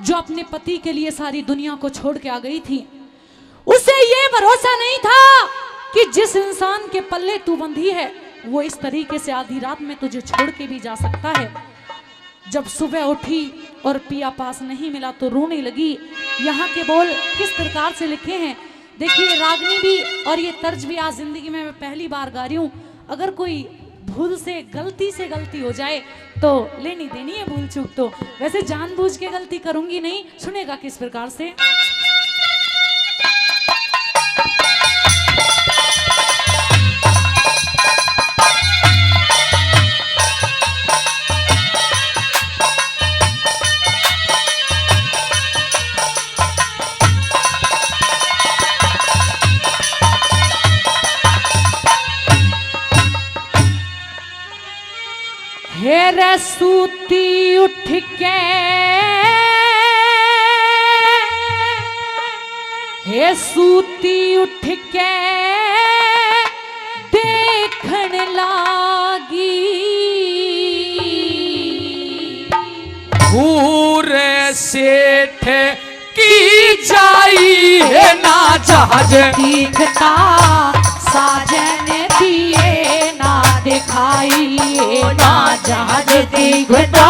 जो अपने पति के लिए सारी दुनिया को छोड़ के आ गई थी, उसे ये भरोसा नहीं था कि जिस इंसान के पल्ले तू बंधी है वो इस तरीके से आधी रात में तुझे छोड़ के भी जा सकता है। जब सुबह उठी और पिया पास नहीं मिला तो रोने लगी। यहाँ के बोल किस प्रकार से लिखे हैं देखिए। रागनी भी और ये तर्ज भी आज जिंदगी में मैं पहली बार गा रही हूँ। अगर कोई भूल से गलती हो जाए तो लेनी देनी है भूल चूक। तो वैसे जानबूझ के गलती करूंगी नहीं। सुनेगा किस प्रकार से। हेरे सूती उठ के हे सूती उठ के देखण लागी। पूरे सेठ की जाई है ना जहाज दिखता साजन दिए ना दिखाई ना जहाज दिखता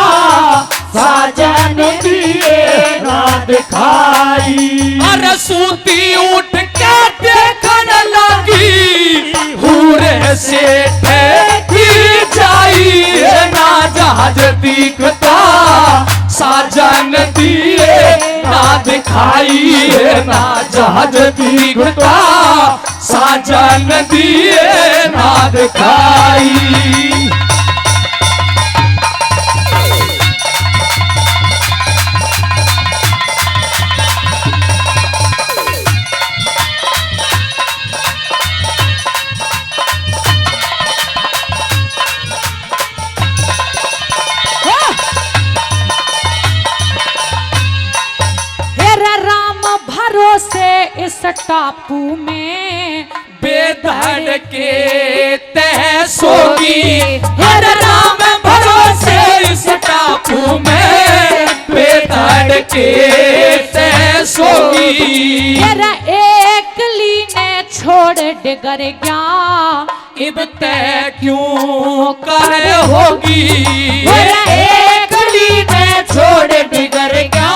साजन दिए ना दिखाई। अरे सूती उठ के देखण लगी पूरे सेठ की जाई है ना जहाज दिखता साजन दिए ना दिखाई है ना जहाज दिखता साजन दिए ना दिखाई। इस टापू में बेधड़ के तह सोगी। हर राम भरोसे इस टापू में बेधड़ के तह सोगी। तेरा एक लीने छोड़ डिगर गया इब तय क्यों कर होगी। तेरा एक लीने छोड़ डिगर गया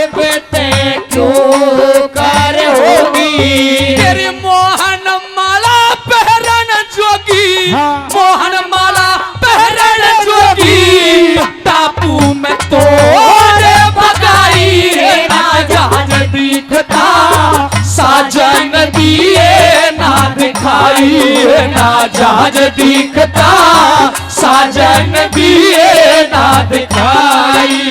इब तय क्यों कर होगी। तेरी मोहन माला पहरन जोगी। मोहन माला पहरन जोगी। टापू में तोड़ भगाई ना जहाज दिखता साजन दिए ना दिखाई ना जहाज दिखता साजन दिए ना दिखाई।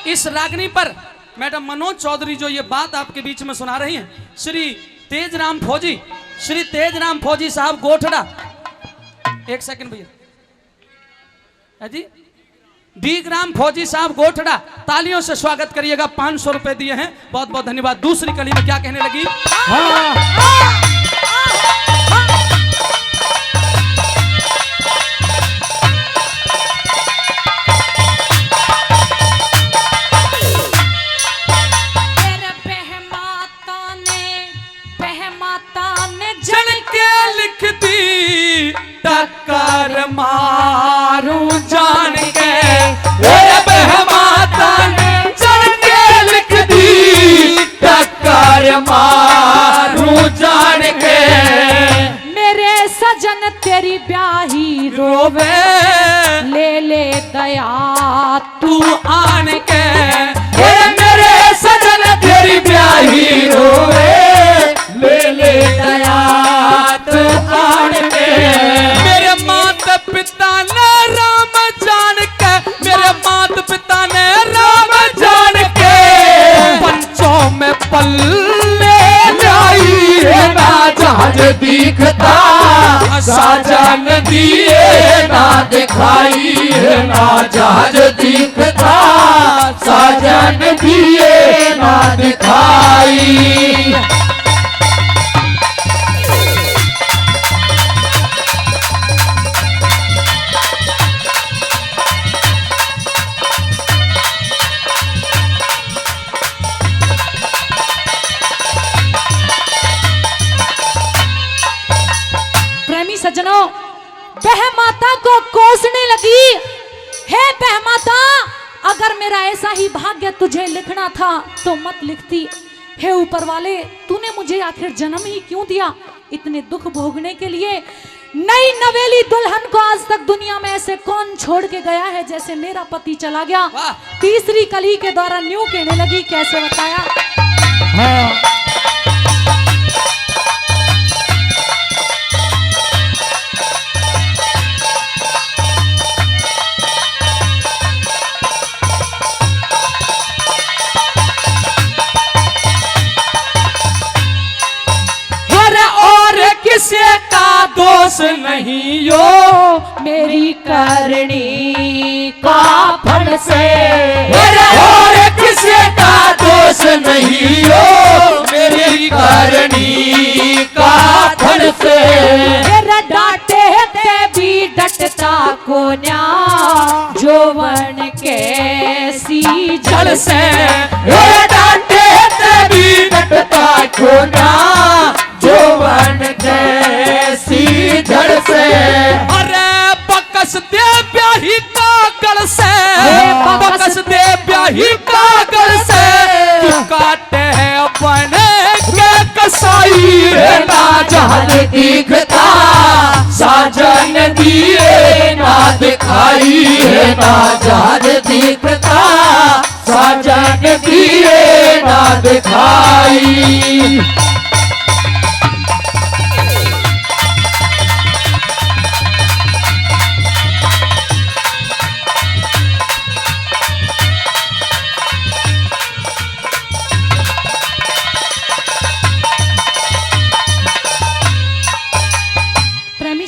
इस रागनी पर मैडम मनोज चौधरी जो ये बात आपके बीच में सुना रही हैं, श्री तेजराम फौजी साहब गोठड़ा। एक सेकंड भैया जी। डीग्राम फौजी साहब गोठड़ा, तालियों से स्वागत करिएगा। 500 रुपए दिए हैं, बहुत बहुत धन्यवाद। दूसरी कली में क्या कहने लगी। टक्कर मारूं जान के बहमाता ने चढ़ के लिख दी। टक्कर मारूं जान के मेरे सजन तेरी ब्याही रोवे ले ले दया तू आन के। मेरे सजन तेरी ब्याही रोवे ले ले दया तू आन के। मेरे माता पिता ने राम जान के, मेरे माता पिता ने राम जान के पंचों में पल्ले लाई है ना जहाज दिखता दिए ना दिखाई ना जहाज दिखता साजन दिए ना दिखाई। सज्जनों, बहमाता को कोसने लगी, हे बहमाता, अगर मेरा ऐसा ही भाग्य तुझे लिखना था तो मत लिखती। हे ऊपर वाले, तूने मुझे आखिर जन्म ही क्यों दिया इतने दुख भोगने के लिए। नई नवेली दुल्हन को आज तक दुनिया में ऐसे कौन छोड़ के गया है जैसे मेरा पति चला गया। तीसरी कली के द्वारा न्यू कहने लगी, कैसे बताया। किसे का दोष नहीं यो मेरी करनी का फल से। और किसे का दोष नहीं यो मेरी करनी का फल से। डांटे ते भी डटता को न्या जोवन के सी जल से। डांटे ते भी डटता को न्या जोवन कैसी जड़ से। अरे बकस दे ब्याही कागल से, बकस दे ब्याही कागल से। तू काटे है बने के कसाई ना जहाज दिखता साजन दिए ना दिखाई ना जहाज दिखता साजन दिए ना दिखाई।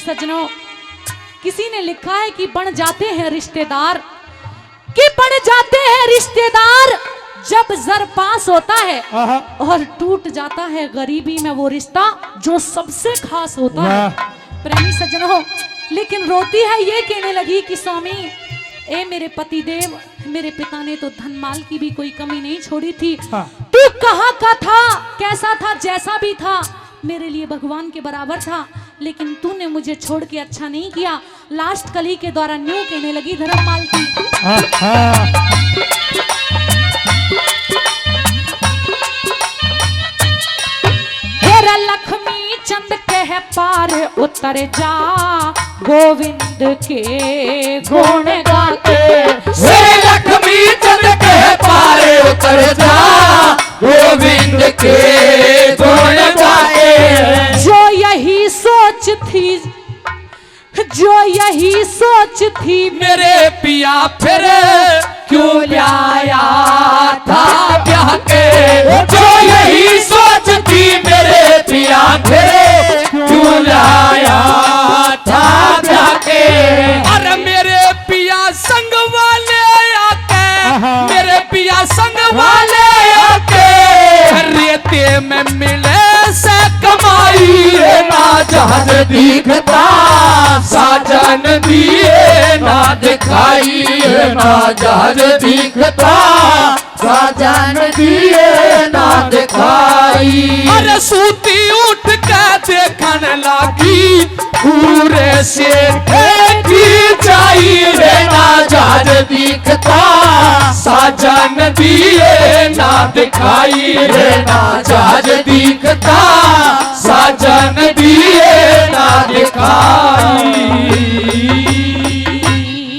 सज्जनों, किसी ने लिखा है कि बन जाते हैं रिश्तेदार, कि बन जाते हैं रिश्तेदार जब जर पास होता है और टूट जाता है गरीबी में वो रिश्ता जो सबसे खास होता है। प्रेमी सज्जनों, लेकिन रोती है ये कहने लगी कि स्वामी, ए मेरे पति देव, मेरे पिता ने तो धन माल की भी कोई कमी नहीं छोड़ी थी। तू कहाँ का था, कैसा था, जैसा भी था मेरे लिए भगवान के बराबर था, लेकिन तूने मुझे छोड़ के अच्छा नहीं किया। लास्ट कली के द्वारा न्यू कहने लगी धर्मपाल की। हेरा लक्ष्मी चंद कह पार उतर जा गोविंद के गुण गाते। लक्ष्मी चंद कह पार उतर जा गोविंद के गुण गाते। जो यही सोच थी, जो यही सोच थी मेरे पिया फिर क्यों लाया था ब्याह के। जो यही सोच थी मेरे पिया फिर क्यों लाया था ब्याह के। अरे मेरे पिया संग वाले आके, मेरे पिया संग वाले आके रेते में मिले से कमाई ना जहाज दिखता साजन दिए ना दिखाई ना जहाज दिखता साजन दिए ना दिखाई। अरे सूती उठ के देखन लगी पूरे से की चाहिए ना जहाज दिखता साजन दिए ना दिखाई ना जहाज दिखता साजन दिए ना दिखाई।